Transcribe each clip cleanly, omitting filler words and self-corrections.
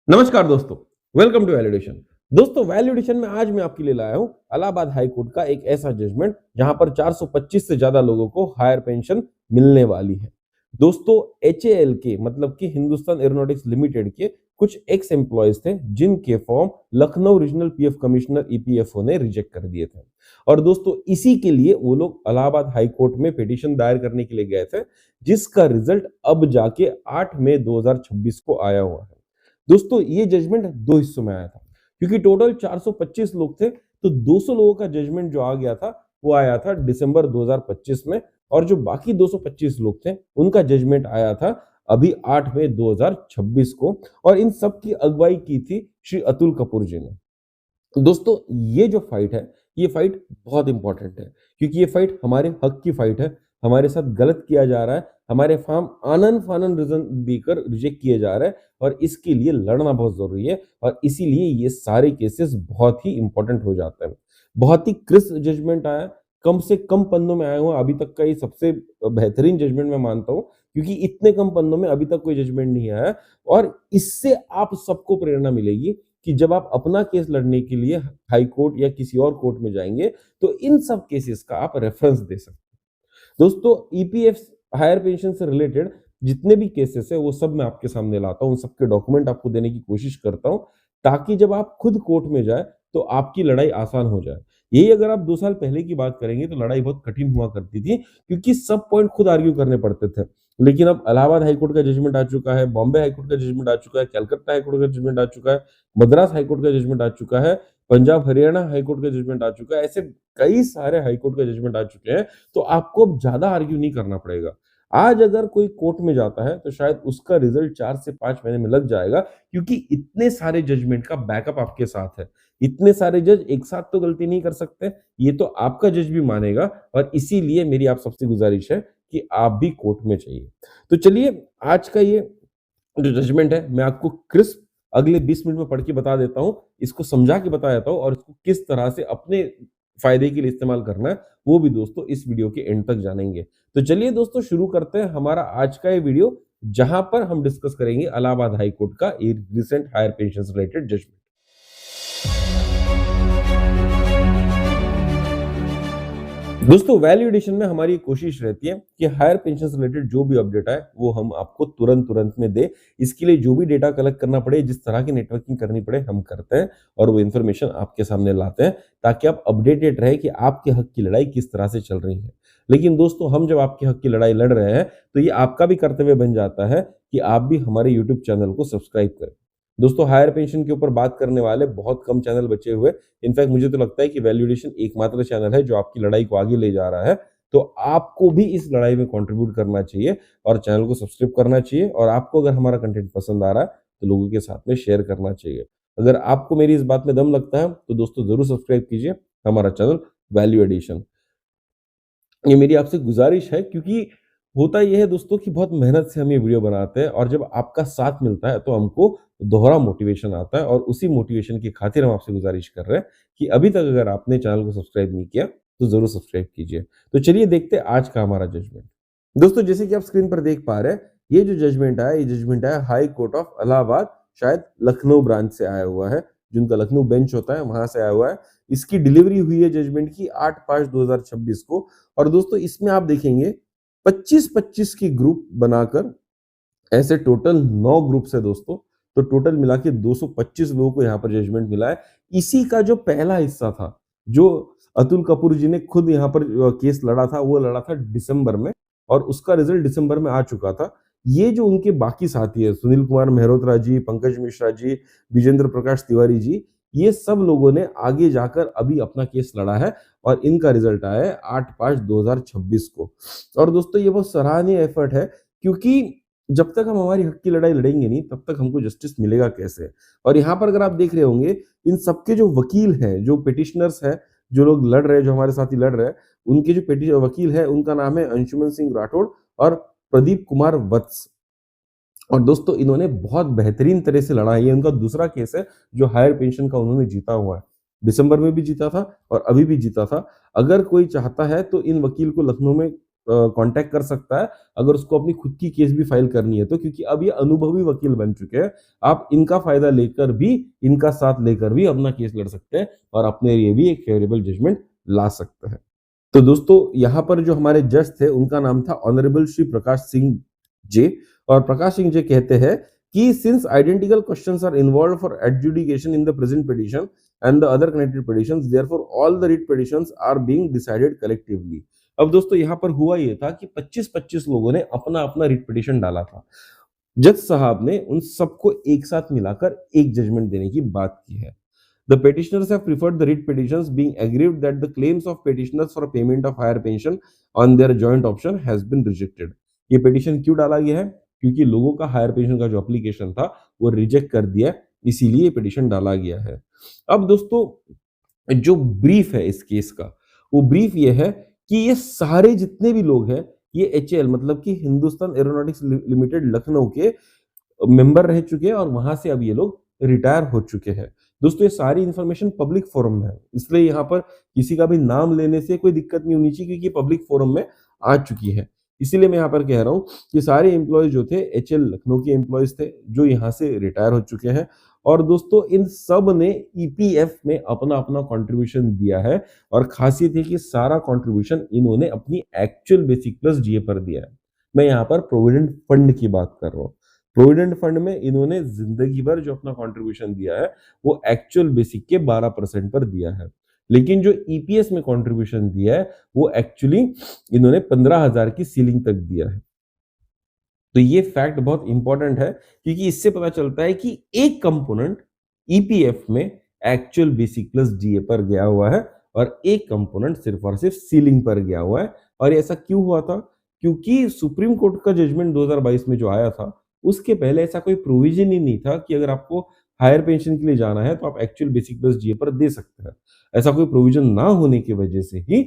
नमस्कार दोस्तों, welcome to value addition. दोस्तों वैल्यूडेशन में आज मैं आपके लिए लाया हूं इलाहाबाद हाई कोर्ट का एक ऐसा जजमेंट जहां पर 425 से ज्यादा लोगों को हायर पेंशन मिलने वाली है। दोस्तों एचएएल के मतलब कि हिंदुस्तान एरोनॉटिक्स लिमिटेड के कुछ एक्स एम्प्लॉयज थे जिनके form Lucknow regional PF commissioner EPFO ने रिजेक्ट कर दिए थे। और दोस्तों इसी के लिए वो लोग इलाहाबाद हाई कोर्ट में पिटीशन दायर करने के लिए गए थे, जिसका रिजल्ट अब जाके 8 मई 2026 को आया हुआ है। दोस्तों ये जजमेंट दो हिस्सों में आया था, क्योंकि टोटल 425 लोग थे, तो 200 लोगों का जजमेंट जो आ गया था वो आया था दिसंबर 2025 में, और जो बाकी 225 लोग थे उनका जजमेंट आया था अभी 8 मई 2026 को। और इन सब की अगुवाई की थी श्री अतुल कपूर जी ने। दोस्तों ये जो फाइट है, ये फाइट बहुत इंपॉर्टेंट है, क्योंकि ये फाइट हमारे हक की फाइट है। हमारे साथ गलत किया जा रहा है, हमारे फार्म आनन फानन रीजन देकर रिजेक्ट किए जा रहे हैं, और इसके लिए लड़ना बहुत जरूरी है। और इसीलिए ये सारे केसेस बहुत ही इंपॉर्टेंट हो जाते हैं। बहुत ही क्रिस्प जजमेंट आया, कम से कम पन्नों में आया हुआ अभी तक का ये सबसे बेहतरीन जजमेंट मैं मानता हूँ, क्योंकि इतने कम पन्नों में अभी तक कोई जजमेंट नहीं आया। और इससे आप सबको प्रेरणा मिलेगी कि जब आप अपना केस लड़ने के लिए हाई कोर्ट या किसी और कोर्ट में जाएंगे, तो इन सब केसेस का आप रेफरेंस दे सकते हैं। दोस्तों ईपीएफ हायर पेंशन से रिलेटेड जितने भी केसेस है वो सब मैं आपके सामने लाता हूँ, उन सबके डॉक्यूमेंट आपको देने की कोशिश करता हूँ, ताकि जब आप खुद कोर्ट में जाए तो आपकी लड़ाई आसान हो जाए। यही अगर आप 2 साल पहले की बात करेंगे तो लड़ाई बहुत कठिन हुआ करती थी, क्योंकि सब पॉइंट खुद आर्ग्यू करने पड़ते थे। लेकिन अब इलाहाबाद हाईकोर्ट का जजमेंट आ चुका है, बॉम्बे हाईकोर्ट का जजमेंट आ चुका है, कलकत्ता हाईकोर्ट का जजमेंट आ चुका है, मद्रास हाईकोर्ट का जजमेंट आ चुका है, पंजाब हरियाणा हाईकोर्ट का जजमेंट आ चुका है। ऐसे कई सारे हाईकोर्ट का जजमेंट आ चुके हैं, तो आपको अब ज्यादा आर्ग्यू नहीं करना पड़ेगा। आज अगर कोई कोर्ट में जाता है तो शायद उसका रिजल्ट 4 से 5 महीने में लग जाएगा, क्योंकि इतने सारे जजमेंट का बैकअप आपके साथ है। इतने सारे जज एक साथ तो गलती नहीं कर सकते, ये तो आपका जज भी मानेगा। और इसीलिए मेरी आप सबसे गुजारिश है कि आप भी कोर्ट में जाइए। तो चलिए आज का ये जो जजमेंट है मैं आपको क्रिस्प अगले 20 मिनट में पढ़ के बता देता हूँ, इसको समझा के बता देता हूँ, और इसको किस तरह से अपने फायदे के लिए इस्तेमाल करना है वो भी दोस्तों इस वीडियो के एंड तक जानेंगे। तो चलिए दोस्तों शुरू करते हैं हमारा आज का ये वीडियो, जहां पर हम डिस्कस करेंगे इलाहाबाद हाई कोर्ट का एक रिसेंट हायर पेंशन से रिलेटेड जजमेंट। दोस्तों वैल्यूएशन में हमारी कोशिश रहती है कि हायर पेंशन से रिलेटेड जो भी अपडेट आए वो हम आपको तुरंत तुरंत में दे। इसके लिए जो भी डेटा कलेक्ट करना पड़े, जिस तरह की नेटवर्किंग करनी पड़े, हम करते हैं और वो इन्फॉर्मेशन आपके सामने लाते हैं, ताकि आप अपडेटेड रहे कि आपके हक की लड़ाई किस तरह से चल रही है। लेकिन दोस्तों हम जब आपके हक की लड़ाई लड़ रहे हैं तो ये आपका भी कर्तव्य बन जाता है कि आप भी हमारे यूट्यूब चैनल को सब्सक्राइब करें। दोस्तों हायर पेंशन के ऊपर बात करने वाले बहुत कम चैनल बचे हुए। इनफैक्ट मुझे तो लगता है कि वैल्यूएशन एकमात्र चैनल है जो आपकी लड़ाई को आगे ले जा रहा है। तो आपको भी इस लड़ाई में कंट्रीब्यूट करना चाहिए और चैनल को सब्सक्राइब करना चाहिए। और आपको अगर हमारा कंटेंट पसंद आ रहा है तो लोगों के साथ में शेयर करना चाहिए। अगर आपको मेरी इस बात में दम लगता है तो दोस्तों जरूर सब्सक्राइब कीजिए हमारा चैनल वैल्यू एडिशन। ये मेरी आपसे गुजारिश है, क्योंकि होता यह है दोस्तों कि बहुत मेहनत से हम ये वीडियो बनाते हैं, और जब आपका साथ मिलता है तो हमको दोहरा मोटिवेशन आता है। और उसी मोटिवेशन की खातिर हम आपसे गुजारिश कर रहे हैं कि अभी तक अगर आपने चैनल को सब्सक्राइब नहीं किया तो जरूर सब्सक्राइब कीजिए। तो चलिए देखते हैं आज का हमारा जजमेंट। दोस्तों जैसे कि आप स्क्रीन पर देख पा रहे हैं, ये जो जजमेंट आया, ये जजमेंट आया हाई कोर्ट ऑफ इलाहाबाद, शायद लखनऊ ब्रांच से आया हुआ है, जिनका लखनऊ बेंच होता है वहां से आया हुआ है। इसकी डिलीवरी हुई है जजमेंट की 8/5/2026 को। और दोस्तों इसमें आप देखेंगे 25-25 की ग्रुप बनाकर, ऐसे टोटल 9 ग्रुप्स है दोस्तों। तो टोटल मिला के 225 लोगों को यहाँ पर जजमेंट मिला है। इसी का जो पहला हिस्सा था, जो अतुल कपूर जी ने खुद यहाँ पर केस लड़ा था, वो लड़ा था दिसंबर में, और उसका रिजल्ट दिसंबर में आ चुका था। ये जो उनके बाकी साथी है, सुनील कुमार मेहरोत्रा जी, पंकज मिश्रा जी, विजेंद्र प्रकाश तिवारी जी, ये सब लोगों ने आगे जाकर अभी अपना केस लड़ा है, और इनका रिजल्ट आया है 8/5/2026 को। और दोस्तों ये बहुत सराहनीय एफर्ट है, क्योंकि जब तक हम हमारी हक की लड़ाई लड़ेंगे नहीं, तब तक हमको जस्टिस मिलेगा कैसे। और यहाँ पर अगर आप देख रहे होंगे, इन सबके जो वकील हैं, जो पिटिशनर्स हैं, जो लोग लड़ रहे हैं, जो हमारे साथ ही लड़ रहे हैं, उनके जो वकील है उनका नाम है अंशुमन सिंह राठौड़ और प्रदीप कुमार वत्स। और दोस्तों इन्होंने बहुत बेहतरीन तरह से लड़ा है। ये उनका दूसरा केस है जो हायर पेंशन का उन्होंने जीता हुआ है। दिसंबर में भी जीता था और अभी भी जीता था। अगर कोई चाहता है तो इन वकील को लखनऊ में कांटेक्ट कर सकता है अगर उसको अपनी खुद की केस भी फाइल करनी है तो, क्योंकि अब ये अनुभवी वकील बन चुके हैं। आप इनका फायदा लेकर भी, इनका साथ लेकर भी अपना केस लड़ सकते हैं और अपने लिए भी एक फेवरेबल जजमेंट ला सकते हैं। तो दोस्तों यहाँ पर जो हमारे जज थे उनका नाम था ऑनरेबल श्री प्रकाश सिंह जे, और प्रकाश सिंह जे कहते हैं कि since identical questions are involved for adjudication in the present petition and the other connected petitions, therefore all the writ petitions are being decided collectively. अब दोस्तों यहाँ पर हुआ ये था कि 25-25 लोगों ने अपना अपना रिट पिटीशन डाला था। जज साहब ने उन सबको एक साथ मिलाकर एक जजमेंट देने की बात की है। The petitioners have preferred the writ petitions, being aggrieved that the claims of petitioners for payment of higher pension on their joint option has been rejected. ये petition क्यों डाला गया है? क्योंकि लोगों का हायर पेंशन का जो एप्लीकेशन था वो रिजेक्ट कर दिया, इसीलिए पिटीशन डाला गया है। अब दोस्तों जो ब्रीफ है इस केस का, वो ब्रीफ ये है कि ये सारे जितने भी लोग हैं, ये HAL मतलब कि हिंदुस्तान एरोनॉटिक्स लिमिटेड लखनऊ के मेंबर रह चुके हैं और वहां से अब ये लोग रिटायर हो चुके हैं। दोस्तों ये सारी इंफॉर्मेशन पब्लिक फोरम में है, इसलिए यहाँ पर किसी का भी नाम लेने से कोई दिक्कत नहीं होनी चाहिए, क्योंकि पब्लिक फोरम में आ चुकी है। इसीलिए मैं यहाँ पर कह रहा हूँ कि सारे एम्प्लॉयज जो थे HAL लखनऊ के एम्प्लॉयज थे जो यहाँ से रिटायर हो चुके हैं, और दोस्तों इन सब ने EPF में अपना अपना कंट्रीब्यूशन दिया है, और खासियत है कि सारा कंट्रीब्यूशन इन्होंने अपनी एक्चुअल बेसिक प्लस DA पर दिया है। मैं यहाँ पर प्रोविडेंट फंड की बात कर रहा हूँ। प्रोविडेंट फंड में इन्होंने जिंदगी भर जो अपना कंट्रीब्यूशन दिया है वो एक्चुअल बेसिक के 12% पर दिया है, लेकिन जो EPS में कंट्रीब्यूशन दिया है वो एक्चुअली इन्होंने 15,000 की सीलिंग तक दिया है। तो ये फैक्ट बहुत इंपॉर्टेंट है, क्योंकि इससे पता चलता है कि एक कंपोनेंट EPF में एक्चुअल बेसिक प्लस DA पर गया हुआ है और एक कंपोनेंट सिर्फ और सिर्फ सीलिंग पर गया हुआ है। और ऐसा क्यों हुआ था? क्योंकि सुप्रीम कोर्ट का जजमेंट 2022 में जो आया था उसके पहले ऐसा कोई प्रोविजन ही नहीं था कि अगर आपको हायर पेंशन के लिए जाना है तो आप एक्चुअल बेसिक प्लस DA पर दे सकते हैं। ऐसा कोई प्रोविजन ना होने की वजह से ही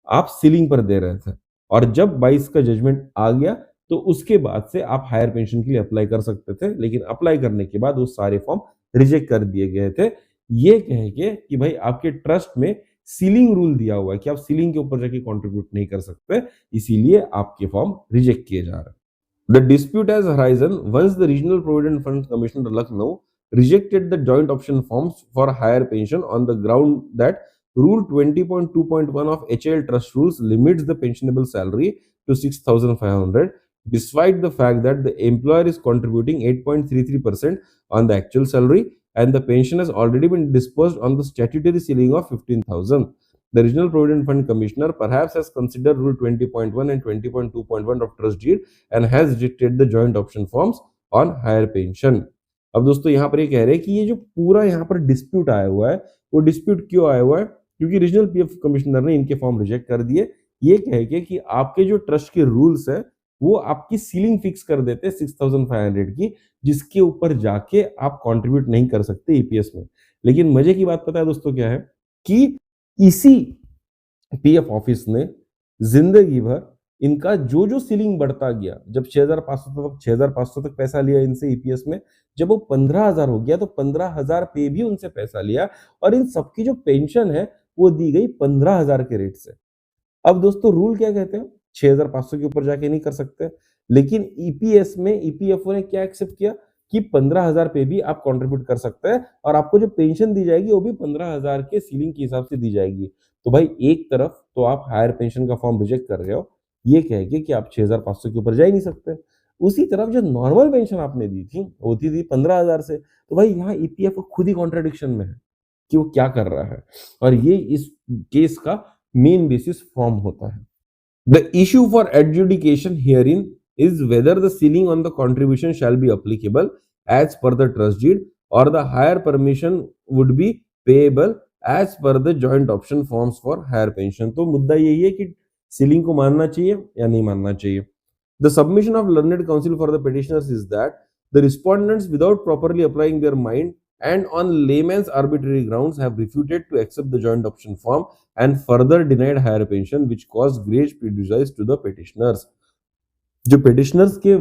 आप सीलिंग पर दे रहे थे, और जब 22 का जजमेंट आ गया तो उसके बाद से आप हायर पेंशन के लिए अप्लाई कर सकते थे, लेकिन अप्लाई करने के बाद वो सारे फॉर्म रिजेक्ट कर दिए गए थे, ये कह के कि भाई आपके ट्रस्ट में सीलिंग रूल दिया हुआ है कि आप सीलिंग के ऊपर जाके कंट्रीब्यूट नहीं कर सकते, इसीलिए आपके फॉर्म रिजेक्ट किए जा रहे हैं। The dispute has arisen once the Regional Provident Fund Commissioner Lucknow rejected the joint option forms for higher pension on the ground that Rule 20.2.1 of HAL Trust Rules limits the pensionable salary to 6,500, despite the fact that the employer is contributing 8.33% on the actual salary and the pension has already been disbursed on the statutory ceiling of 15,000. The Regional Provident Fund Commissioner perhaps has considered Rule 20.1 and 20.2.1 of Trust Deed and has rejected the joint option forms on higher pension. अब दोस्तों यहाँ पर ये कह रहे हैं कि ये जो पूरा यहाँ पर डिस्प्यूट आया हुआ है, वो डिस्प्यूट क्यों आया हुआ है? क्योंकि रीजनल PF कमिश्नर ने इनके फॉर्म रिजेक्ट कर दिए, ये कह के कि आपके जो ट्रस्ट के रूल्स है वो आपकी सीलिंग फिक्स कर देते 6,500 की, जिसके ऊपर जाके आप कंट्रीब्यूट नहीं कर सकते EPS में। लेकिन मजे की बात पता है दोस्तों क्या है कि इसी PF ऑफिस ने जिंदगी भर इनका जो सीलिंग बढ़ता गया, जब 6,500 तक पैसा लिया इनसे EPS में, जब वो 15,000 हो गया तो 15,000 पे भी उनसे पैसा लिया, और इन सबकी जो पेंशन है वो दी गई 15,000 के रेट से। अब दोस्तों रूल क्या कहते हैं? 6,500 के ऊपर जाके नहीं कर सकते, लेकिन EPS में EPFO ने क्या एक्सेप्ट किया कि 15,000 पे भी आप कंट्रीब्यूट कर सकते हैं, और आपको जो पेंशन दी जाएगी वो भी 15,000 के सीलिंग के हिसाब से दी जाएगी। तो भाई एक तरफ तो आप हायर पेंशन का फॉर्म रिजेक्ट कर रहे हो, ये कह के कि आप 6,500 के ऊपर जा ही नहीं सकते, उसी तरफ जो नॉर्मल पेंशन आपने दी थी होती थी 15,000 से। तो भाई यहाँ EPFO खुद ही कॉन्ट्रडिक्शन में है कि वो क्या कर रहा है, और ये इस केस का मेन बेसिस फॉर्म होता है। The issue for adjudication herein is whether the ceiling on the contribution shall be applicable as per the trust deed or the higher permission would be payable as per the joint option forms for higher pension। तो मुद्दा यही है कि ceiling को मानना चाहिए या नहीं मानना चाहिए। The submission of learned counsel for the petitioners is that the respondents, without properly applying their mind and on layman's arbitrary grounds, have refuted to accept the joint option form and further denied higher pension, which caused great prejudice to the petitioners। जो petitioners के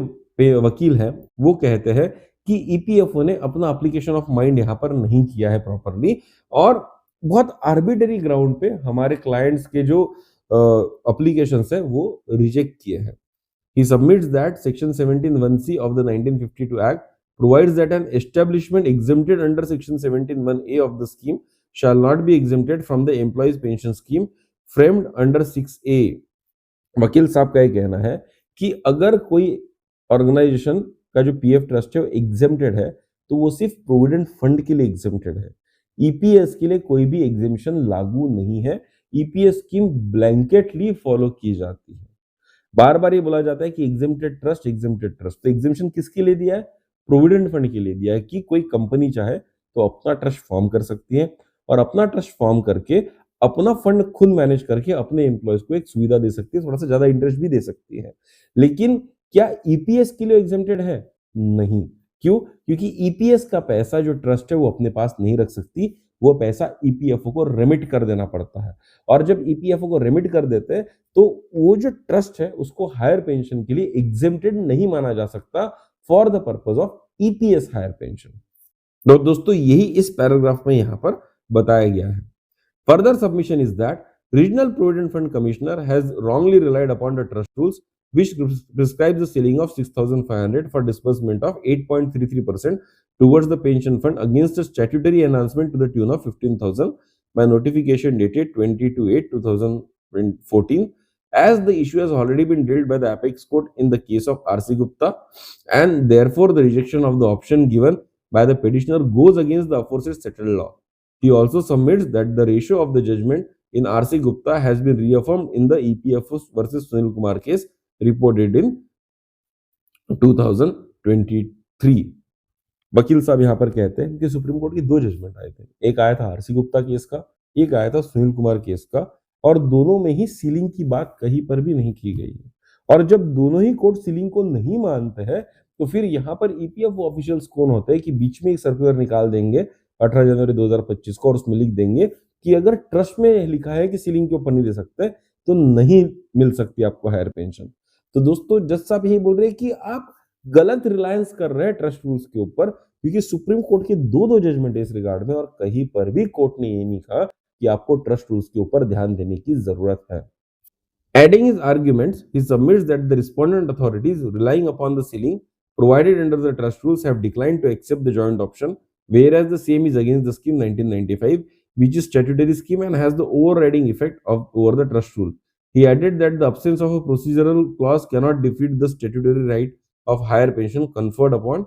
वकील हैं वो कहते हैं कि EPFO ने अपना एप्लीकेशन ऑफ माइंड यहाँ पर नहीं किया है प्रॉपरली, और बहुत आर्बिट्ररी ग्राउंड पे हमारे क्लाइंट्स के जो एप्लीकेशंस है वो रिजेक्ट किए हैं। He submits that Section 17(1)(c) of the 1952 Act provides that an establishment exempted under Section 17(1)(a) of the scheme shall not be exempted from the employees pension scheme framed under 6A। वकील साहब का ये कहना है कि अगर कोई organisation का जो पीएफ ट्रस्ट है वो एग्जेम्प्टेड है तो वो सिर्फ प्रोविडेंट फंड के लिए एग्जेम्प्टेड है, ईपीएस के लिए कोई भी एग्जेम्पशन लागू नहीं है। ईपीएस स्कीम ब्लैंकेटली फॉलो की जाती है। बार बार ये बोला जाता है कि एग्जेम्प्टेड ट्रस्ट, तो एग्जेम्पशन किसके लिए दिया है? प्रोविडेंट फंड के लिए दिया है कि कोई कंपनी चाहे तो अपना ट्रस्ट फॉर्म कर सकती है और अपना ट्रस्ट फॉर्म करके अपना फंड खुद मैनेज करके अपने एम्प्लॉयज को एक सुविधा दे सकती है, थोड़ा सा ज्यादा इंटरेस्ट भी दे सकती है। लेकिन क्या ईपीएस के लिए एग्जेम्प्टेड है? नहीं। क्यों? क्योंकि ईपीएस का पैसा जो ट्रस्ट है वो अपने पास नहीं रख सकती, वो पैसा ईपीएफओ को रेमिट कर देना पड़ता है। और जब ईपीएफओ को रेमिट कर देते हैं तो वो जो ट्रस्ट है उसको हायर पेंशन के लिए एग्जेम्प्टेड नहीं माना जा सकता for the purpose of EPS higher pension. तो दोस्तों यही इस पैराग्राफ में यहां पर बताया गया है। Further submission is that Regional Provident Fund Commissioner has wrongly relied upon the trust rules which prescribes the ceiling of 6,500 for disbursement of 8.33% towards the pension fund against a statutory enhancement to the tune of 15,000 by notification dated 20/8/2014, as the issue has already been dealt by the apex court in the case of RC Gupta, and therefore the rejection of the option given by the petitioner goes against the aforesaid settled law. He also submits that the ratio of the judgment in RC Gupta has been reaffirmed in the EPFO versus Sunil Kumar case reported in 2023। वकील साहब यहाँ पर कहते हैं कि supreme court की दो judgement आए थे, एक आया था आरसी गुप्ता केस का, एक आया था सुनील कुमार केस का, और दोनों में ही सीलिंग की बात कहीं पर भी नहीं की गई है। और जब दोनों ही कोर्ट सीलिंग को नहीं मानते हैं तो फिर यहाँ पर ईपीएफओ ऑफिशियल्स कौन होते हैं कि बीच में एक सर्कुलर निकाल देंगे 18 जनवरी 2025 को और उसमें लिख देंगे कि अगर ट्रस्ट में लिखा है कि सीलिंग के ऊपर नहीं दे सकते तो नहीं मिल सकती आपको हायर पेंशन। तो दोस्तों जज साहब यही बोल रहे हैं कि आप गलत रिलायंस कर रहे हैं ट्रस्ट रूल्स के ऊपर, क्योंकि सुप्रीम कोर्ट के दो जजमेंट है इस रिगार्ड में और कहीं पर भी कोर्ट ने ये नहीं कहा कि आपको ट्रस्ट रूल्स के ऊपर ध्यान देने की जरूरत है। Adding his arguments, he submits that the respondent authorities relying upon the ceiling provided under the trust rules have declined to accept the joint option, whereas the same is against the scheme 1995, which is statutory scheme and has the overriding effect over the trust rule. He added that the absence of a procedural clause cannot defeat the statutory right of higher pension conferred upon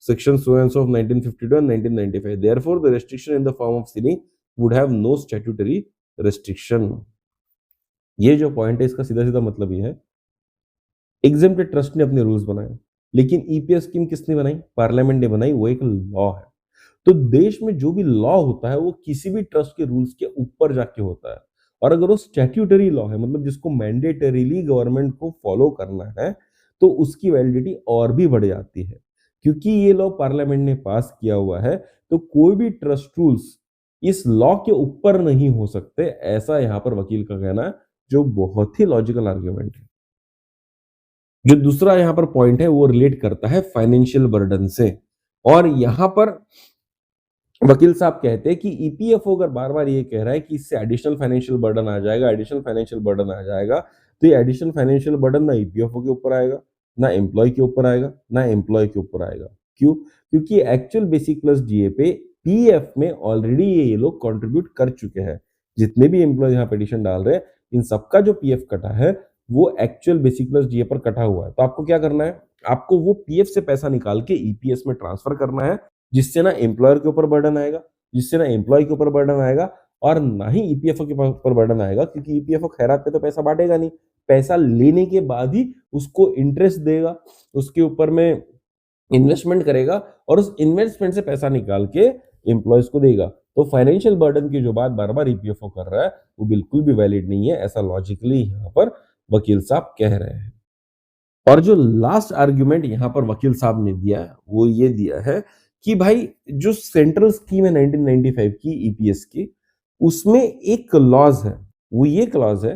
section so and so of 1952 and 1995. Therefore, the restriction in the form of ceiling would have no statutory restriction. ये जो point है इसका सीधा सीधा मतलब ये है, exempted trust ने अपने रूल्स बनाए, लेकिन ईपीएस स्कीम किसने बनाई? पार्लियामेंट ने बनाई, वो एक लॉ है। तो देश में जो भी लॉ होता है वो किसी भी ट्रस्ट के रूल्स के ऊपर जाके होता है, और अगर वो स्टैट्यूटरी लॉ है, मतलब जिसको मैंडेटरीली गवर्नमेंट को फॉलो करना है, तो उसकी वैलिडिटी और भी बढ़ जाती है। क्योंकि ये लॉ पार्लियामेंट ने पास किया हुआ है तो कोई भी ट्रस्ट रूल्स इस लॉ के ऊपर नहीं हो सकते, ऐसा यहां पर वकील का कहना है, जो बहुत ही लॉजिकल आर्ग्यूमेंट है। जो दूसरा यहां पर पॉइंट है वो रिलेट करता है फाइनेंशियल बर्डन से, और यहां पर वकील साहब कहते हैं कि ईपीएफओ अगर बार बार ये कह रहा है कि इससे एडिशनल फाइनेंशियल बर्डन आ जाएगा, तो ये एडिशनल फाइनेंशियल बर्डन ना ईपीएफओ के ऊपर आएगा, ना एम्प्लॉय के ऊपर आएगा, ना एम्प्लॉय के ऊपर आएगा। क्यों? क्योंकि एक्चुअल बेसिक प्लस डीए पे पीएफ में ऑलरेडी ये लोग कंट्रीब्यूट कर चुके हैं। जितने भी एम्प्लॉय यहाँ पिटीशन डाल रहे हैं इन सबका जो पीएफ कटा है वो एक्चुअल बेसिक प्लस डीए पर कटा हुआ है। तो आपको क्या करना है? आपको वो पीएफ से पैसा निकाल के ईपीएस में ट्रांसफर करना है, जिससे ना एम्प्लॉयर के ऊपर बर्डन आएगा, जिससे ना एम्प्लॉय के ऊपर बर्डन आएगा, और ना ही ईपीएफओ के ऊपर बर्डन आएगा, क्योंकि ईपीएफओ खैरात पे तो पैसा बांटेगा नहीं, पैसा लेने के बाद ही उसको इंटरेस्ट देगा, उसके ऊपर में इन्वेस्टमेंट करेगा और उस इन्वेस्टमेंट से पैसा निकाल के एम्प्लॉयज को देगा। तो फाइनेंशियल बर्डन की जो बात बार बार ईपीएफओ कर रहा है वो बिल्कुल भी वैलिड नहीं है, ऐसा लॉजिकली यहाँ पर वकील साहब कह रहे हैं। और जो लास्ट आर्ग्यूमेंट यहाँ पर वकील साहब ने दिया है वो ये दिया है कि भाई जो सेंट्रल स्कीम है 1995 की ईपीएस की, उसमें एक क्लॉज है, वो ये क्लॉज है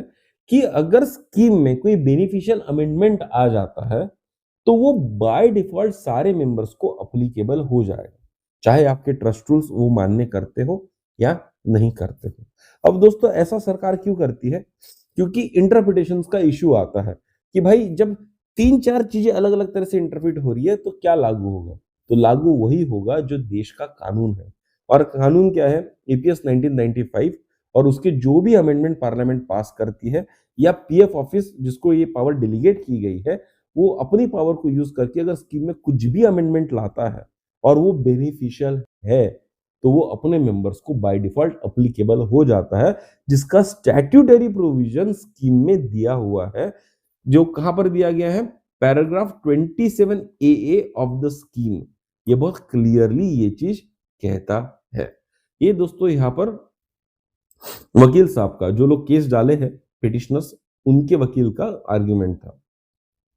कि अगर स्कीम में कोई बेनिफिशियल अमेंडमेंट आ जाता है तो वो बाय डिफॉल्ट सारे मेंबर्स को अप्लीकेबल हो जाएगा, चाहे आपके ट्रस्ट रूल्स वो मान्य करते हो या नहीं करते हो। अब दोस्तों ऐसा सरकार क्यों करती है? क्योंकि इंटरप्रिटेशन का इश्यू आता है कि भाई जब 3-4 चीजें अलग-अलग तरह से इंटरप्रेट हो रही है तो क्या लागू होगा? तो लागू वही होगा जो देश का कानून है। और कानून क्या है? एपीएस 1995 और उसके जो भी अमेंडमेंट पार्लियामेंट पास करती है या पीएफ ऑफिस जिसको ये पावर डेलीगेट की गई है, वो अपनी पावर को यूज करके अगर स्कीम में कुछ भी अमेंडमेंट लाता है और वो बेनिफिशियल है, तो वो अपने मेंबर्स को बाय डिफॉल्ट एप्लीकेबल हो जाता है, जिसका स्टैट्यूटरी प्रोविजन स्कीम में दिया हुआ है, जो कहां पर दिया गया है? Paragraph 27 A of the scheme. ये बहुत क्लियरली ये चीज कहता है। ये दोस्तों यहां पर वकील साहब का, जो लोग केस डाले हैं पिटिशनर्स, उनके वकील का आर्ग्यूमेंट था।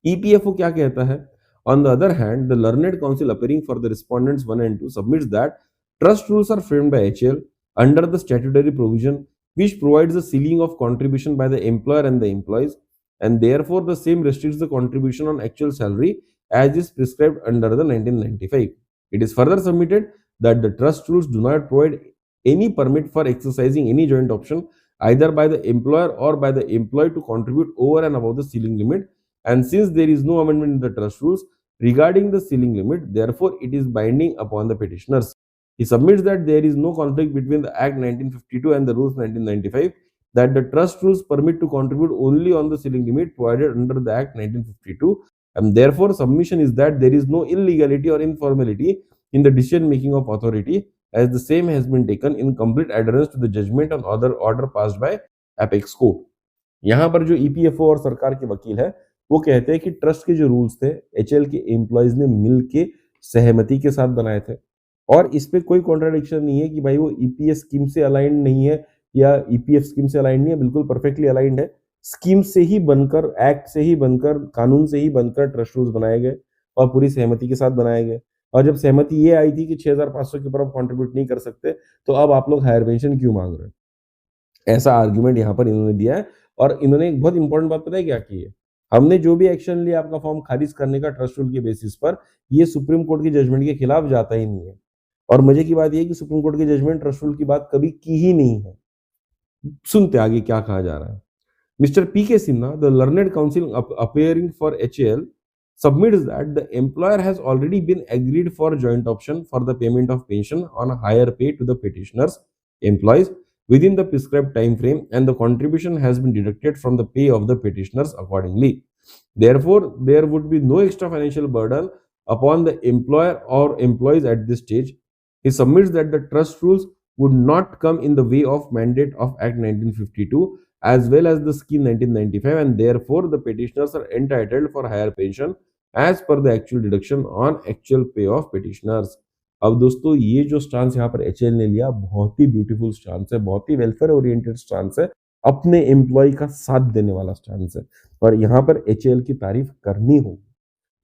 ईपीएफओ क्या कहता है? On the other hand, the learned counsel appearing for the respondents 1 and 2 submits that trust rules are framed by HL under the statutory provision which provides the ceiling of contribution by the employer and the employees, and therefore the same restricts the contribution on actual salary as is prescribed under the 1995. It is further submitted that the trust rules do not provide any permit for exercising any joint option either by the employer or by the employee to contribute over and above the ceiling limit, and since there is no amendment in the trust rules regarding the ceiling limit, therefore it is binding upon the petitioners. He submits that there is no conflict between the Act 1952 and the Rules 1995, that the trust rules permit to contribute only on the ceiling limit provided under the Act 1952, and therefore submission is that there is no illegality or informality in the decision making of authority, as the same has been taken in complete adherence to the judgment on other order passed by apex court. यहाँ पर जो EPFO और सरकार के वकील है, वो कहते हैं कि ट्रस्ट के जो रूल्स थे एचएल के एम्प्लॉयज ने मिलके सहमति के साथ बनाए थे और इस पे कोई कॉन्ट्राडिक्शन नहीं है कि भाई वो ईपीएस स्कीम से अलाइंड नहीं है या ईपीएफ स्कीम से अलाइंड नहीं है, बिल्कुल परफेक्टली अलाइंड है। स्कीम से ही बनकर, एक्ट से ही बनकर, कानून से ही बनकर ट्रस्ट रूल्स बनाए गए और पूरी सहमति के साथ बनाए गए। और जब सहमति ये आई थी कि 6,500 के ऊपर आप कॉन्ट्रीब्यूट नहीं कर सकते, तो अब आप लोग हायर पेंशन क्यों मांग रहे हैं? ऐसा आर्ग्यूमेंट यहाँ पर इन्होंने दिया है। और इन्होंने एक बहुत इंपॉर्टेंट बात पता है क्या की है? हमने जो भी एक्शन लिया आपका फॉर्म खारिज करने का ट्रस्ट रूल के बेसिस पर, ये सुप्रीम कोर्ट की जजमेंट के खिलाफ जाता ही नहीं है। और मजे की बात ये है कि सुप्रीम कोर्ट की जजमेंट ट्रस्ट रूल की बात कभी की ही नहीं है। सुनते आगे क्या कहा जा रहा है। Mr. P.K. Sinha, the learned counsel appearing for HAL, submits that the employer has already been agreed for joint option for the payment of pension on higher pay to the petitioners' employees within the prescribed time frame, and the contribution has been deducted from the pay of the petitioners accordingly. Therefore, there would be no extra financial burden upon the employer or employees at this stage. He submits that the trust rules would not come in the way of mandate of Act 1952 as well as the scheme 1995, and therefore the petitioners are entitled for higher pension as per the actual deduction on actual pay of petitioners. अब दोस्तों ये जो stance यहाँ पर HL ने लिया बहुत ही beautiful stance है, बहुत ही वेलफेयर ओरिएंटेड स्टांस है, अपने एम्प्लॉय का साथ देने वाला स्टांस है और यहाँ पर एचएल की तारीफ करनी होगी,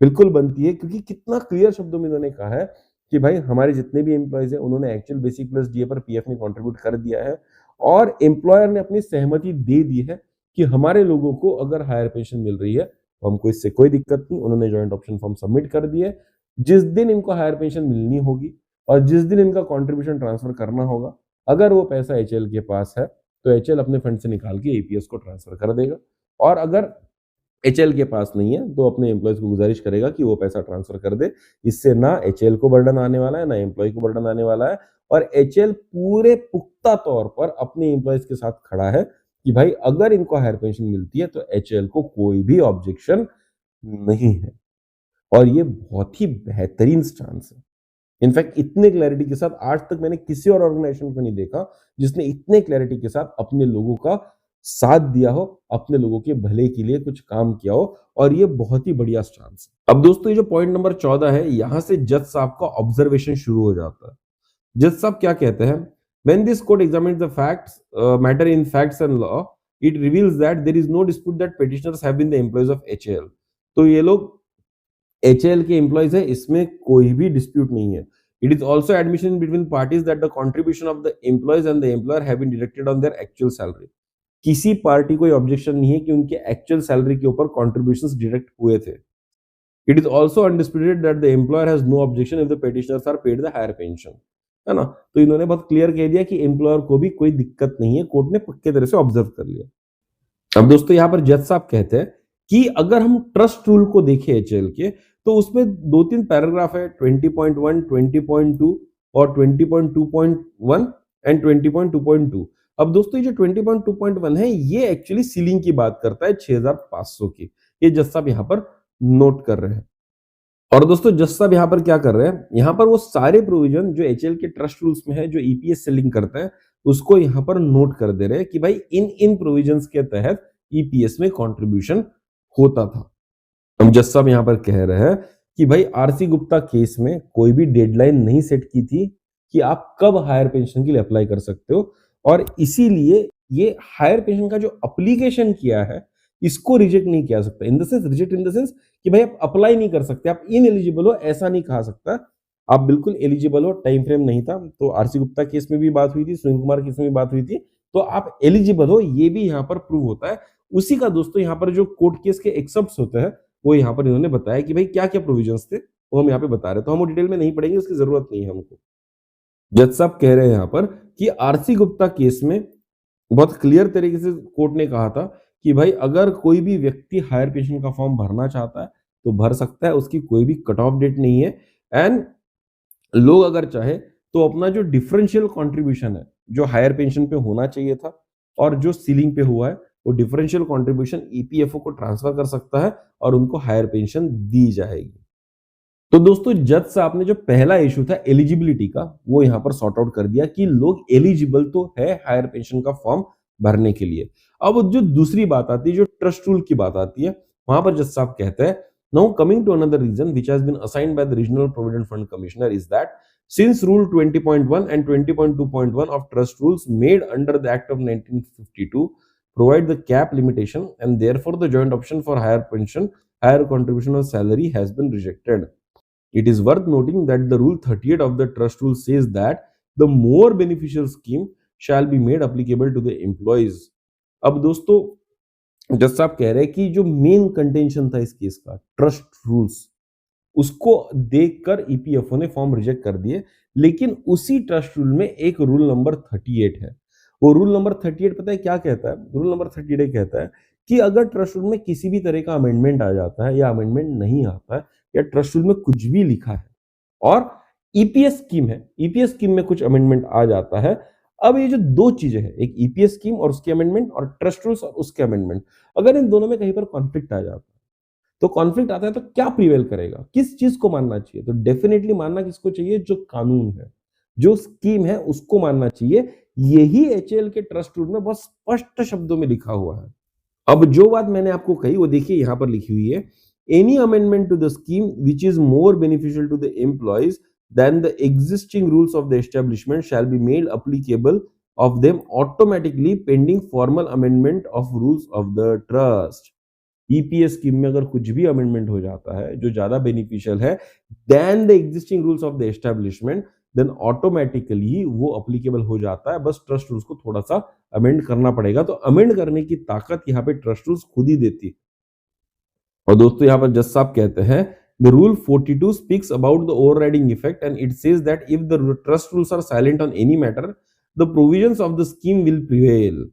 बिल्कुल बनती है, क्योंकि कितना क्लियर शब्दों में इन्होंने कहा है कि भाई हमारे जितने भी एम्प्लॉयज हैं उन्होंने एक्चुअल बेसिक प्लस डीए पर पीएफ में कंट्रीब्यूट कर दिया है और एम्प्लॉयर ने अपनी सहमति दे दी है कि हमारे लोगों को अगर हायर पेंशन मिल रही है तो हमको इससे कोई दिक्कत नहीं। उन्होंने जॉइंट ऑप्शन फॉर्म सबमिट कर दिए। जिस दिन इनको हायर पेंशन मिलनी होगी और जिस दिन इनका कॉन्ट्रीब्यूशन ट्रांसफर करना होगा, अगर वो पैसा एचएल के पास है तो एचएल अपने फंड से निकाल के एपीएस को ट्रांसफर कर देगा, और अगर एचएल के पास नहीं है तो अपने एम्प्लॉयज को गुजारिश करेगा कि वो पैसा ट्रांसफर कर दे। इससे ना एचएल को बर्डन आने वाला है, ना एम्प्लॉय को बर्डन आने वाला है, और एचएल पूरे पुख्ता तौर पर अपने एम्प्लॉयज के साथ खड़ा है कि भाई अगर इनको हायर पेंशन मिलती है तो एचएल को कोई भी ऑब्जेक्शन नहीं है। और ये बहुत ही बेहतरीन स्टांस है। इनफैक्ट इतने क्लैरिटी के साथ आज तक मैंने किसी और ऑर्गेनाइजेशन को नहीं देखा जिसने इतने क्लैरिटी के साथ अपने लोगों का साथ दिया हो, अपने लोगों के भले के लिए कुछ काम किया हो, और ये बहुत ही बढ़िया स्टांस है। अब दोस्तों ये जो पॉइंट नंबर 14 है, यहां से जज साहब का ऑब्जर्वेशन शुरू हो जाता है। जज साहब क्या कहते हैं? When this court examines the facts, matter in facts and law, it reveals that there is no dispute that petitioners have been the employees of HAL. तो ये लोग HAL के एम्प्लॉयज है, इसमें कोई भी डिस्प्यूट नहीं है। It is also admission between parties that the contribution of the employees and the employer have been deducted on their actual salary. किसी पार्टी को ऑब्जेक्शन नहीं है कि उनके एक्चुअल सैलरी के ऊपर कॉन्ट्रीब्यूशंस डिडक्ट हुए थे। It is also undisputed that the employer has no objection if the petitioners are paid the higher pension. है ना? तो इन्होंने बहुत क्लियर कह दिया कि एम्प्लॉयर को भी कोई दिक्कत नहीं है, कोर्ट ने पक्के तरह से ऑब्जर्व कर लिया। अब दोस्तों यहाँ पर जज साहब कहते हैं कि अगर हम ट्रस्ट रूल को देखें एचएल के, तो उसमें 2-3 पैराग्राफ है, 20.1, 20.2 और 20.2.1 एंड 20.2.2। अब दोस्तों ये जो 20.2.1 है, ये एक्चुअली सीलिंग की बात करता है 6500 की। ये जज साहब यहाँ पर नोट कर रहे हैं। और दोस्तों जज साहब यहाँ पर क्या कर रहे हैं, यहाँ पर वो सारे प्रोविजन जो एचएल के ट्रस्ट रूल्स में है, जो ईपीएस सेलिंग करते हैं, उसको यहाँ पर नोट कर दे रहे हैं कि भाई इन इन प्रोविजंस के तहत ईपीएस में कंट्रीब्यूशन होता था। हम जज साहब यहाँ पर कह रहे हैं कि भाई आरसी गुप्ता केस में कोई भी डेडलाइन नहीं सेट की थी कि आप कब हायर पेंशन के लिए अप्लाई कर सकते हो, और इसीलिए ये हायर पेंशन का जो अप्लीकेशन किया है, इसको रिजेक्ट नहीं किया सकता। In the sense, reject in the sense कि भाई आप अप्लाई नहीं कर सकते, आप इनएलिजिबल हो, ऐसा नहीं कहा सकता। आप बिल्कुल एलिजिबल हो, टाइम फ्रेम नहीं था। तो आरसी गुप्ता केस में भी बात हुई थी, सुनील कुमार केस में भी बात हुई थी, तो आप एलिजिबल हो, ये भी यहाँ पर प्रूव होता है। उसी का दोस्तों यहाँ पर जो कोर्ट केस के एक्सेप्ट्स होते हैं, वो यहाँ पर इन्होंने बताया कि भाई क्या क्या प्रोविजंस थे, वो हम यहाँ पे बता रहे हैं। तो हम वो डिटेल में नहीं पढ़ेंगे, उसकी जरूरत नहीं है हमको। जज साहब कह रहे हैं यहाँ पर कि आरसी गुप्ता केस में बहुत क्लियर तरीके से कोर्ट ने कहा था कि भाई अगर कोई भी व्यक्ति हायर पेंशन का फॉर्म भरना चाहता है तो भर सकता है, उसकी कोई भी कट ऑफ डेट नहीं है। एंड लोग अगर चाहे तो अपना जो डिफरेंशियल कंट्रीब्यूशन है, जो हायर पेंशन पे होना चाहिए था और जो सीलिंग पे हुआ है, वो डिफरेंशियल कंट्रीब्यूशन ईपीएफओ को ट्रांसफर कर सकता है और उनको हायर पेंशन दी जाएगी। तो दोस्तों जज साहब ने जो पहला इशू था एलिजिबिलिटी का, वो यहां पर सॉर्ट आउट कर दिया कि लोग एलिजिबल तो है हायर पेंशन का फॉर्म भरने के लिए। अब जो दूसरी बात आती है, जो ट्रस्ट रूल की बात आती है, वहां पर जज साहब कहते हैं, now coming to another reason which has been assigned by the regional provident fund commissioner is that since rule 20.1 and 20.2.1 of trust rules made under the act of 1952 provide the cap limitation, and therefore the joint option for higher pension, higher contribution of salary has been rejected. It is worth noting that the Rule 38 of the Trust Rule says that the more beneficial scheme shall be made applicable to the employees. अब दोस्तों जज साहब कह रहे हैं कि जो main contention था इस केस का, ट्रस्ट रूल्स, उसको देखकर ईपीएफओ ने फॉर्म रिजेक्ट कर दिए। लेकिन उसी ट्रस्ट रूल में एक रूल नंबर 38 है। वो रूल नंबर 38 पता है क्या कहता है? रूल नंबर 38 कहता है कि अगर ट्रस्ट रूल में किसी भी तरह का अमेंडमेंट आ जाता है या अमेंडमेंट नहीं आता है, या ट्रस्ट रूल में कुछ भी लिखा है और ईपीएस स्कीम है, ईपीएस स्कीम में कुछ अमेंडमेंट आ जाता है। अब ये जो दो चीजें हैं, एक ईपीएस स्कीम और उसके अमेंडमेंट, और ट्रस्ट रूल्स और उसके अमेंडमेंट, अगर इन दोनों में कहीं पर कॉन्फ्लिक्ट आ जाता है, तो कॉन्फ्लिक्ट आता है तो क्या प्रिवेल करेगा, किस चीज को मानना चाहिए? तो डेफिनेटली मानना किसको चाहिए? जो कानून है, जो स्कीम है, उसको मानना चाहिए। यही एचएल के ट्रस्ट रूल में बहुत स्पष्ट शब्दों में लिखा हुआ है। अब जो बात मैंने आपको कही वो देखिए यहां पर लिखी हुई है, any amendment to the scheme which is more beneficial to the employees than the existing rules of the establishment shall be made applicable of them automatically pending formal amendment of rules of the trust. EPS scheme में अगर कुछ भी amendment हो जाता है जो ज्यादा beneficial है than the existing rules of the establishment, then automatically वो अप्लीकेबल हो जाता है। बस ट्रस्ट रूल्स को थोड़ा सा अमेंड करना पड़ेगा। तो अमेंड करने की ताकत यहाँ पे ट्रस्ट रूल्स खुद ही देती है। और दोस्तों यहाँ पर जज साहब कहते हैं, the rule 42 speaks about the overriding effect and it says that if the trust rules are silent on any matter the provisions of the scheme will prevail.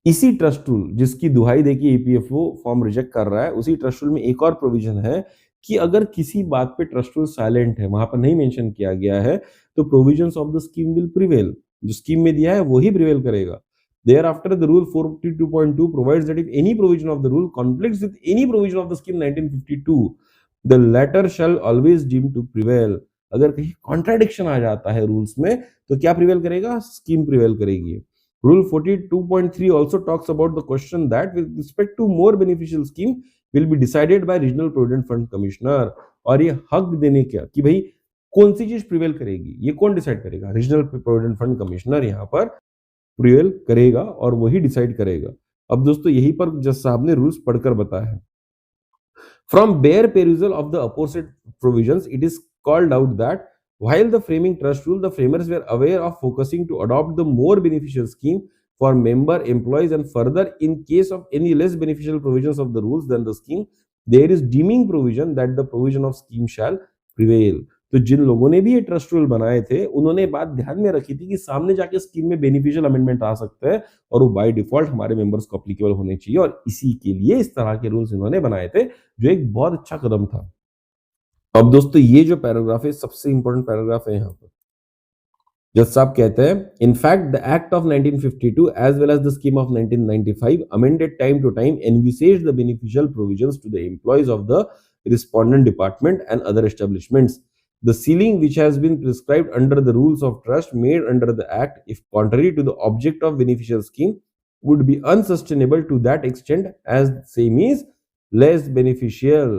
इसी ट्रस्ट रूल जिसकी दुहाई देखिए ईपीएफओ फॉर्म रिजेक्ट कर रहा है, उसी trust rule में एक और प्रोविजन है कि अगर किसी बात पे ट्रस्ट रूल साइलेंट है, वहां पर नहीं मेंशन किया गया है, तो provisions of the scheme will prevail. जो स्कीम में दिया है वही प्रिवेल करेगा। Thereafter, the rule 42.2 provides that if any provision of the rule conflicts with any provision of the scheme 1952, the latter shall always deem to prevail. अगर कहीं contradiction आ जाता है रूल्स में तो क्या प्रिवेल करेगा? स्कीम प्रिवेल करेगी। Rule 42.3 also talks about the question that with respect to more beneficial scheme will be decided by Regional Provident Fund Commissioner। और ये हक देने क्या कि भाई कौन सी चीज प्रिवेल करेगी, ये कौन डिसाइड करेगा? रीजनल प्रोविडेंट फंड कमिश्नर यहाँ पर प्रिवेल करेगा और वही डिसाइड करेगा। अब दोस्तों यहीं पर जज साहब ने रूल्स पढ़कर बताया है। From bare perusal of the opposite provisions it is called out that while the framing trust rule the framers were aware of focusing to adopt the more beneficial scheme for member employees, and further in case of any less beneficial provisions of the rules than the scheme there is deeming provision that the provision of scheme shall prevail। तो जिन लोगों ने भी ये trust rule बनाए थे, उन्होंने बात ध्यान में रखी थी कि सामने जाके स्कीम में बेनिफिशियल अमेंडमेंट आ सकता है और वो बाय डिफॉल्ट हमारे मेंबर्स को एप्लीकेबल होने चाहिए, और इसी के लिए इस तरह के रूल्स इन्होंने बनाए थे, जो एक बहुत अच्छा कदम था। अब दोस्तों ये जो पैराग्राफ है, सबसे इंपॉर्टेंट पैराग्राफ है यहाँ पर। जज साहब कहते हैं, in fact the act of 1952 as well as the scheme of 1995 amended time to time envisaged the beneficial provisions to the employees of the respondent department and other establishments. The ceiling which has been prescribed under the rules of trust made under the act, if contrary to the object of beneficial scheme, would be unsustainable to that extent as same is less beneficial.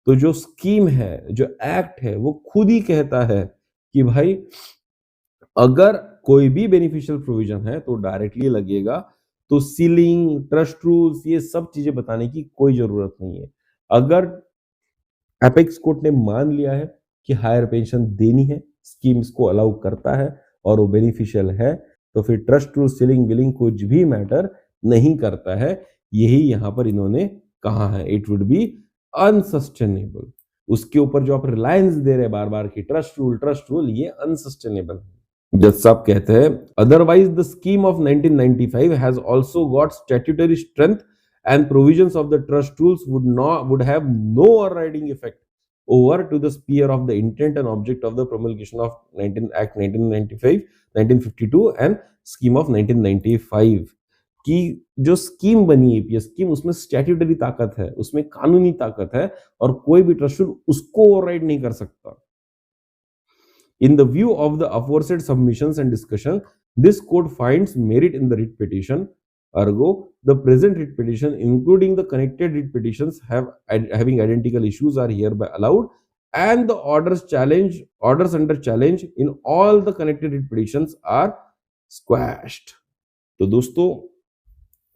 तो जो scheme है, जो act है, वो खुद ही कहता है कि भाई अगर कोई भी बेनिफिशियल प्रोविजन है तो डायरेक्टली लगेगा, तो सीलिंग, ट्रस्ट रूल्स, ये सब चीजें बताने की कोई जरूरत नहीं है। अगर एपेक्स कोर्ट ने मान लिया है कि हायर पेंशन देनी है, स्कीम इसको अलाउ करता है और वो बेनिफिशियल है, तो फिर ट्रस्ट रूल, सीलिंग, विलिंग कुछ भी मैटर नहीं करता है। यही यहां पर इन्होंने कहा है, इट वुड बी अनसस्टेनेबल। उसके ऊपर जो आप रिलायंस दे रहे बार बार की ट्रस्ट रूल, ये अनसस्टेनेबल है। जज साहब कहते हैं, otherwise the scheme of 1995 has also got statutory strength and provisions of the trust rules would have no overriding effect over to the sphere of the intent and object of the promulgation of 19 Act 1995, 1952 and scheme of 1995 की जो scheme बनी है, ये scheme, उसमें statutory ताकत है, उसमें कानूनी ताकत है, और कोई भी ट्रस्ट रूल उसको ओवरराइड नहीं कर सकता। In the view of the aforesaid submissions and discussion, this court finds merit in the writ petition. Ergo, the present writ petition, including the connected writ petitions having identical issues, are hereby allowed, and the orders under challenge in all the connected writ petitions are squashed. तो दोस्तों,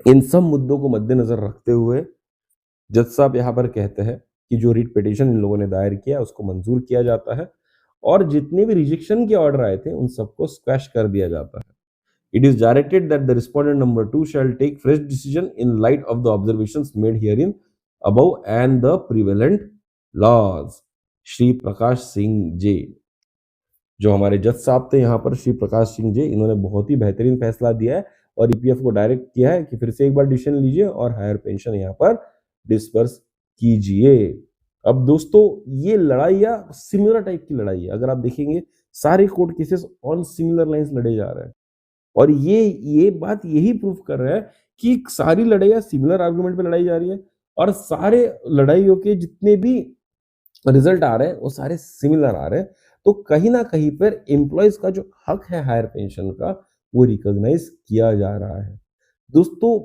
इन सब मुद्दों को मद्देनजर रखते हुए जज साहब यहाँ पर कहते हैं कि जो रिट पिटीशन इन लोगों ने दायर किया उसको मंजूर किया जाता है, और जितने भी रिजेक्शन के ऑर्डर आए थे उन सबको स्क्वैश कर दिया जाता है। It is directed that the respondent number 2 shall take fresh decision in light of the observations made hereinabove and the prevalent laws. Shri Prakash Singh J, जो हमारे जज साहब थे यहाँ पर, श्री प्रकाश सिंह जे, इन्होंने बहुत ही बेहतरीन फैसला दिया है और ईपीएफ को डायरेक्ट किया है कि फिर से एक बार डिसीजन लीजिए और हायर पेंशन यहाँ पर डिस्पर्स कीजिए। अब दोस्तों, ये लड़ाइयाँ सिमिलर टाइप की लड़ाई है। अगर आप देखेंगे, सारे court cases on similar lines लड़े जा रहे हैं, और ये बात यही प्रूव कर रहा है कि सारी लड़ाइयाँ सिमिलर आर्गुमेंट पे लड़ाई जा रही है, और सारे लड़ाइयों के जितने भी रिजल्ट आ रहे हैं वो सारे सिमिलर आ रहे हैं। तो कहीं ना कहीं पर एम्प्लॉयज का जो हक है हायर पेंशन का, वो रिकॉग्नाइज किया जा रहा है। दोस्तों,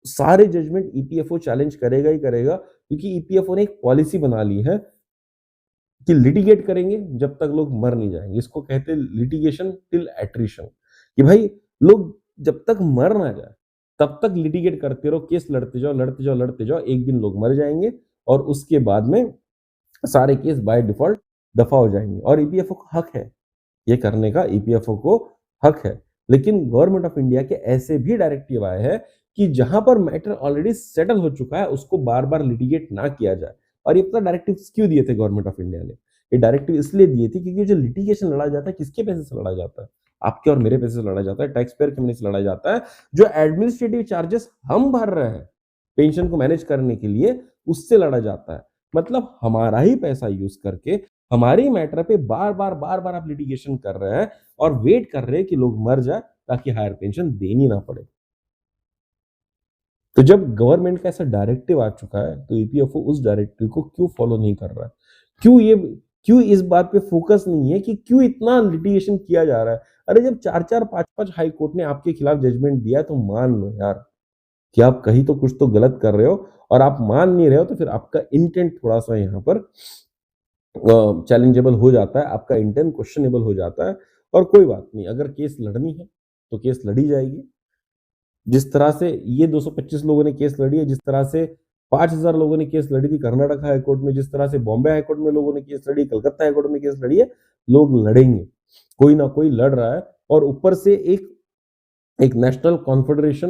सारे जजमेंट ईपीएफओ चैलेंज करेगा ही करेगा, क्योंकि ईपीएफओ ने एक पॉलिसी बना ली है कि लिटिगेट करेंगे जब तक लोग मर नहीं जाएंगे। इसको कहते हैं लिटिगेशन टिल एट्रिशन, कि भाई लोग जब तक मर ना जाए तब तक लिटिगेट करते रहो, केस लड़ते जाओ, लड़ते जाओ, लड़ते जाओ, एक दिन लोग मर जाएंगे और उसके बाद में सारे केस बाय डिफॉल्ट दफा हो जाएंगे। और ईपीएफओ का हक है ये करने का, ईपीएफओ को हक है। लेकिन गवर्नमेंट ऑफ इंडिया के ऐसे भी डायरेक्टिव आए हैं कि जहां पर मैटर ऑलरेडी सेटल हो चुका है उसको बार बार लिटिगेट ना किया जाए। और ये पता डायरेक्टिव क्यों दिए थे गवर्नमेंट ऑफ इंडिया ने? ये डायरेक्टिव इसलिए दिए थे क्योंकि जो लिटिगेशन लड़ा जाता है, किसके पैसे से लड़ा जाता है? आपके और मेरे पैसे से लड़ा जाता है, टैक्स पेयर के मनी से लड़ा जाता है। जो एडमिनिस्ट्रेटिव चार्जेस हम भर रहे हैं पेंशन को मैनेज करने के लिए, उससे लड़ा जाता है। मतलब हमारा ही पैसा यूज करके हमारे मैटर पे बार बार आप लिटिगेशन कर रहे हैं और वेट कर रहे हैं कि लोग मर जाए ताकि हायर पेंशन देनी ना पड़े। तो जब गवर्नमेंट का ऐसा डायरेक्टिव आ चुका है तो ईपीएफओ उस डायरेक्टिव को क्यों फॉलो नहीं कर रहा है? क्यों इस बात पे फोकस नहीं है कि क्यों इतना लिटिगेशन किया जा रहा है? अरे जब 4-4, 5-5 हाई कोर्ट ने आपके खिलाफ जजमेंट दिया तो मान लो यार कि आप कहीं तो कुछ तो गलत कर रहे हो, और आप मान नहीं रहे हो तो फिर आपका इंटेंट थोड़ा सा यहाँ पर चैलेंजेबल हो जाता है, आपका इंटेंट क्वेश्चनेबल हो जाता है। और कोई बात नहीं, अगर केस लड़नी है तो केस लड़ी जाएगी। जिस तरह से ये 225 लोगों ने केस लड़ी है, जिस तरह से 5000 लोगों ने केस लड़ी थी कर्नाटक हाई कोर्ट में, जिस तरह से बॉम्बे हाई कोर्ट में लोगों ने केस लड़ी, कलकत्ता हाई कोर्ट में केस लड़ी है, लोग लड़ेंगे, कोई ना कोई लड़ रहा है। और ऊपर से एक national confederation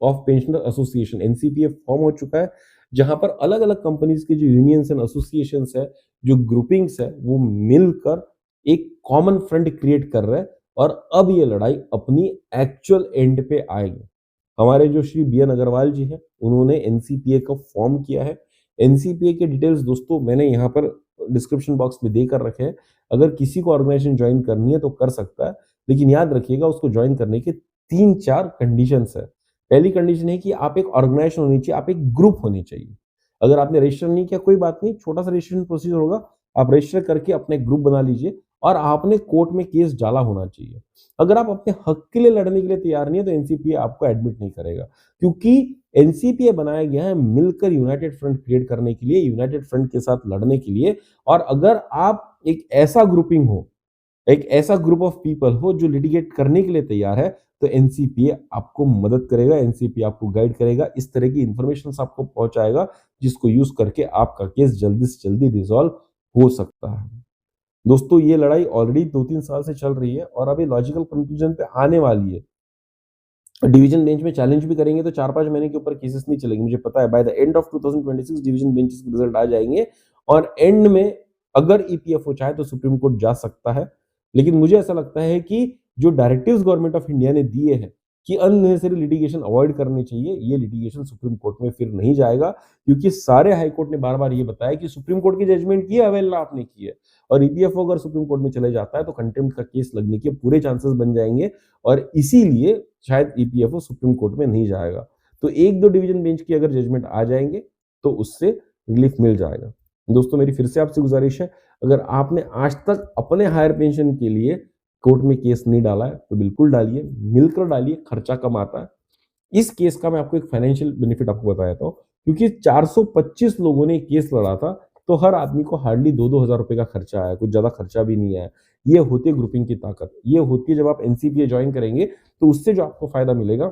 of pensioner association NCPA form हो चुका है, जहां पर अलग अलग कंपनीज के जो यूनियंस एंड एसोसिएशंस है, जो ग्रुपिंग्स है, वो मिलकर एक कॉमन फ्रंट क्रिएट कर रहा है और अब ये लड़ाई अपनी एक्चुअल एंड पे आएगी। हमारे जो श्री बी एन अग्रवाल जी हैं, उन्होंने एनसीपीए का फॉर्म किया है। एनसीपीए के डिटेल्स दोस्तों मैंने यहाँ पर डिस्क्रिप्शन बॉक्स में देकर रखे हैं। अगर किसी को ऑर्गेनाइजेशन ज्वाइन करनी है तो कर सकता है, लेकिन याद रखिएगा उसको ज्वाइन करने के 3-4 कंडीशंस है। पहली कंडीशन है कि आप एक ऑर्गेनाइजेशन होनी चाहिए, आप एक ग्रुप होनी चाहिए। अगर आपने रजिस्टर नहीं किया कोई बात नहीं, छोटा सा रजिस्ट्रेशन प्रोसीजर होगा, आप रजिस्टर करके अपने ग्रुप बना लीजिए और आपने कोर्ट में केस डाला होना चाहिए। अगर आप अपने हक के लिए लड़ने के लिए तैयार नहीं है तो एनसीपीए आपको एडमिट नहीं करेगा, क्योंकि एनसीपीए बनाया गया है मिलकर यूनाइटेड फ्रंट क्रिएट करने के लिए, यूनाइटेड फ्रंट के साथ लड़ने के लिए। और अगर आप एक ऐसा ग्रुपिंग हो, एक ऐसा ग्रुप ऑफ पीपल हो जो लिटिगेट करने के लिए तैयार है, तो एनसीपीए आपको मदद करेगा, एनसीपीए आपको गाइड करेगा, इस तरह की इंफॉर्मेशन आपको पहुंचाएगा जिसको यूज करके आपका केस जल्दी से जल्दी रिजॉल्व हो सकता है। दोस्तों ये लड़ाई ऑलरेडी 2-3 साल से चल रही है और अभी लॉजिकल कंक्लूजन पे आने वाली है। डिवीजन बेंच में चैलेंज भी करेंगे तो 4-5 महीने के ऊपर केसेस नहीं चलेंगे, मुझे पता है। By the end of 2026 division benches के रिजल्ट आ जाएंगे और एंड में अगर ईपीएफओ चाहे तो सुप्रीम कोर्ट जा सकता है। लेकिन मुझे ऐसा लगता है कि जो डायरेक्टिव्स गवर्नमेंट ऑफ इंडिया ने दिए हैं कि अननेसेसरी लिटिगेशन अवॉइड करनी चाहिए, ये लिटिगेशन सुप्रीम कोर्ट में फिर नहीं जाएगा, क्योंकि सारे हाई कोर्ट ने बार बार ये बताया कि सुप्रीम कोर्ट की जजमेंट की अवहेलना आपने की है। और ईपीएफओ अगर सुप्रीम कोर्ट में चले जाता है तो कंटेम्प्ट का केस लगने के पूरे चांसेस बन जाएंगे और इसीलिए शायद ईपीएफओ सुप्रीम कोर्ट में नहीं जाएगा। तो 1-2 डिवीजन बेंच की अगर जजमेंट आ जाएंगे तो उससे रिलीफ मिल जाएगा। दोस्तों मेरी फिर से आपसे गुजारिश है, अगर आपने आज तक अपने हायर पेंशन के लिए कोर्ट में केस नहीं डाला है तो बिल्कुल डालिए, मिलकर डालिए, खर्चा कम आता है। इस केस का मैं आपको एक फाइनेंशियल बेनिफिट आपको बता देता हूँ, क्योंकि 425 लोगों ने केस लड़ा था तो हर आदमी को हार्डली 2-2 हजार रुपए का खर्चा आया, कुछ ज्यादा खर्चा भी नहीं आया। ये होती है ग्रुपिंग की ताकत, ये होती है जब आप एनसीपीए ज्वाइन करेंगे तो उससे जो आपको फायदा मिलेगा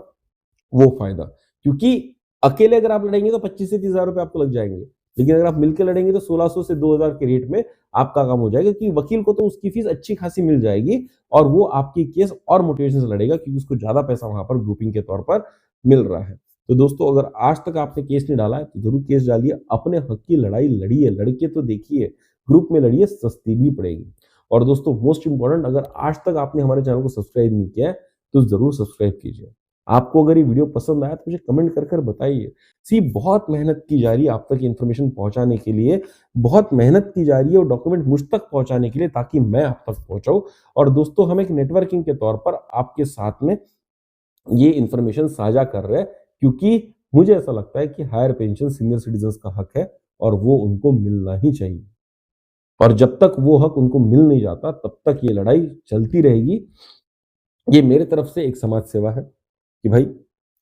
वो फायदा, क्योंकि अकेले अगर आप लड़ेंगे तो 25 से 30 हजार रुपए आपको लग जाएंगे, लेकिन अगर आप मिलकर लड़ेंगे तो 1600 से 2000 के रेट में आपका काम हो जाएगा, क्योंकि वकील को तो उसकी फीस अच्छी खासी मिल जाएगी और वो आपकी केस और मोटिवेशन से लड़ेगा क्योंकि उसको ज्यादा पैसा वहां पर ग्रुपिंग के तौर पर मिल रहा है। तो दोस्तों अगर आज तक आपने केस नहीं डाला है तो जरूर केस डालिए, अपने हक की लड़ाई लड़िए, लड़के तो देखिए, ग्रुप में लड़िए, सस्ती भी पड़ेगी। और दोस्तों मोस्ट इंपॉर्टेंट, अगर आज तक आपने हमारे चैनल को सब्सक्राइब नहीं किया है तो जरूर सब्सक्राइब कीजिए। आपको अगर ये वीडियो पसंद आया तो मुझे कमेंट कर कर बताइए। सी बहुत मेहनत की जा रही है आप तक इन्फॉर्मेशन पहुंचाने के लिए, बहुत मेहनत की जा रही है और डॉक्यूमेंट मुझ तक पहुंचाने के लिए ताकि मैं आप तक पहुंचाऊं। और दोस्तों हम एक नेटवर्किंग के तौर पर आपके साथ में ये इन्फॉर्मेशन साझा कर रहे हैं, क्योंकि मुझे ऐसा लगता है कि हायर पेंशन सीनियर सिटीजन का हक है और वो उनको मिलना ही चाहिए। और जब तक वो हक उनको मिल नहीं जाता तब तक ये लड़ाई चलती रहेगी। ये मेरे तरफ से एक समाज सेवा है कि भाई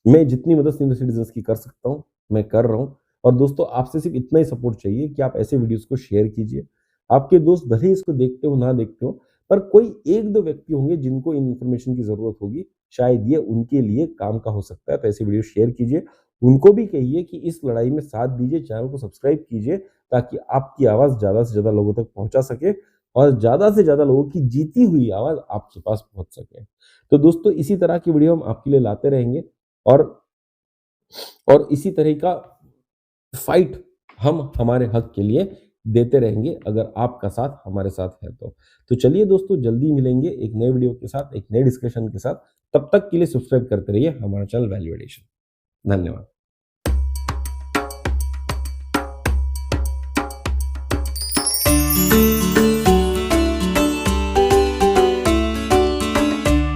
मैं जितनी मदद सीनियर सिटीजन की कर सकता हूँ मैं कर रहा हूँ। और दोस्तों आपसे सिर्फ इतना ही सपोर्ट चाहिए कि आप ऐसे वीडियोस को शेयर कीजिए। आपके दोस्त भले ही इसको देखते हो ना देखते हो, पर कोई 1-2 व्यक्ति होंगे जिनको इन इन्फॉर्मेशन की जरूरत होगी, शायद ये उनके लिए काम का हो सकता है। तो ऐसे वीडियो शेयर कीजिए, उनको भी कहिए कि इस लड़ाई में साथ दीजिए, चैनल को सब्सक्राइब कीजिए ताकि आपकी आवाज़ ज़्यादा से ज़्यादा लोगों तक पहुँचा सके और ज़्यादा से ज़्यादा लोगों की जीती हुई आवाज़ आपके पास पहुँच सके। तो दोस्तों इसी तरह की वीडियो हम आपके लिए लाते रहेंगे और इसी तरह का फाइट हम हमारे हक के लिए देते रहेंगे अगर आपका साथ हमारे साथ है तो चलिए दोस्तों जल्दी मिलेंगे एक नए वीडियो के साथ, एक नए डिस्कशन के साथ। तब तक के लिए सब्सक्राइब करते रहिए हमारा चैनल वैल्यू एडिशन। धन्यवाद।